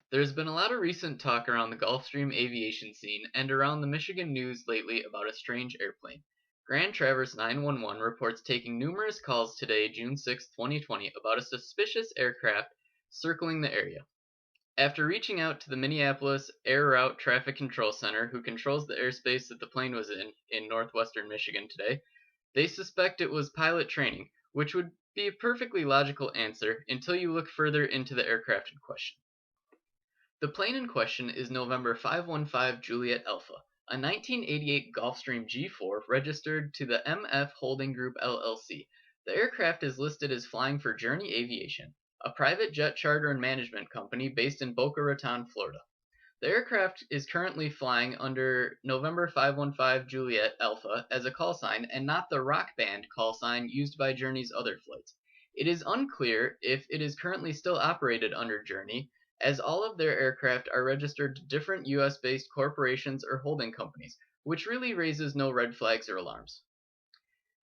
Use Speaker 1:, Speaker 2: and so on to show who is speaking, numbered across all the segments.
Speaker 1: There's been a lot of recent talk around the Gulfstream aviation scene and around the Michigan news lately about a strange airplane. Grand Traverse 911 reports taking numerous calls today, June 6, 2020, about a suspicious aircraft circling the area. After reaching out to the Minneapolis Air Route Traffic Control Center, who controls the airspace that the plane was in northwestern Michigan today, they suspect it was pilot training, which would be a perfectly logical answer until you look further into the aircraft in question. The plane in question is November 515 Juliet Alpha, a 1988 Gulfstream G4 registered to the MF Holding Group LLC. The aircraft is listed as flying for Journey Aviation, a private jet charter and management company based in Boca Raton, Florida. The aircraft is currently flying under November 515 Juliet Alpha as a call sign and not the Rock Band call sign used by Journey's other flights. It is unclear if it is currently still operated under Journey, as all of their aircraft are registered to different US based corporations or holding companies, which really raises no red flags or alarms.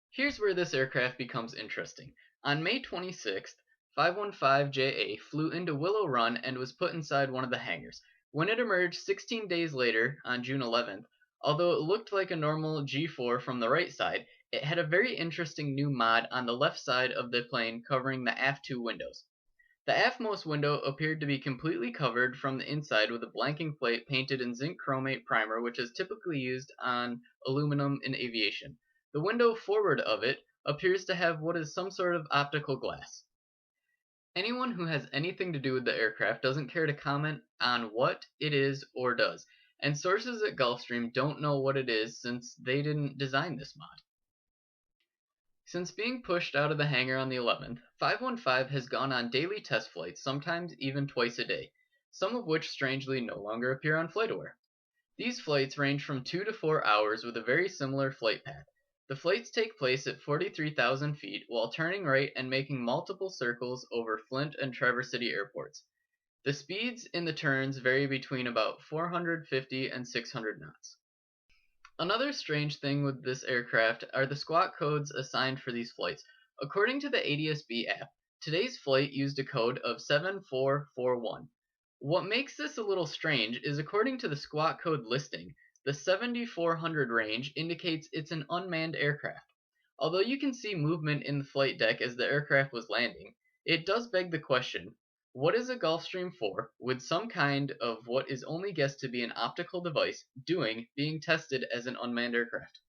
Speaker 1: Here's where this aircraft becomes interesting. On May 26th, 515JA flew into Willow Run and was put inside one of the hangars. When it emerged 16 days later, on June 11th, although it looked like a normal G4 from the right side, it had a very interesting new mod on the left side of the plane covering the aft two windows. The aftmost window appeared to be completely covered from the inside with a blanking plate painted in zinc chromate primer, which is typically used on aluminum in aviation. The window forward of it appears to have what is some sort of optical glass. Anyone who has anything to do with the aircraft doesn't care to comment on what it is or does, and sources at Gulfstream don't know what it is since they didn't design this mod. Since being pushed out of the hangar on the 11th, 515 has gone on daily test flights, sometimes even twice a day, some of which strangely no longer appear on FlightAware. These flights range from 2 to 4 hours with a very similar flight path. The flights take place at 43,000 feet while turning right and making multiple circles over Flint and Traverse City airports. The speeds in the turns vary between about 450 and 600 knots. Another strange thing with this aircraft are the squawk codes assigned for these flights. According to the ADSB app, today's flight used a code of 7441. What makes this a little strange is according to the squawk code listing, the 7400 range indicates it's an unmanned aircraft. Although you can see movement in the flight deck as the aircraft was landing, it does beg the question, what is a Gulfstream 4, with some kind of what is only guessed to be an optical device, doing being tested as an unmanned aircraft?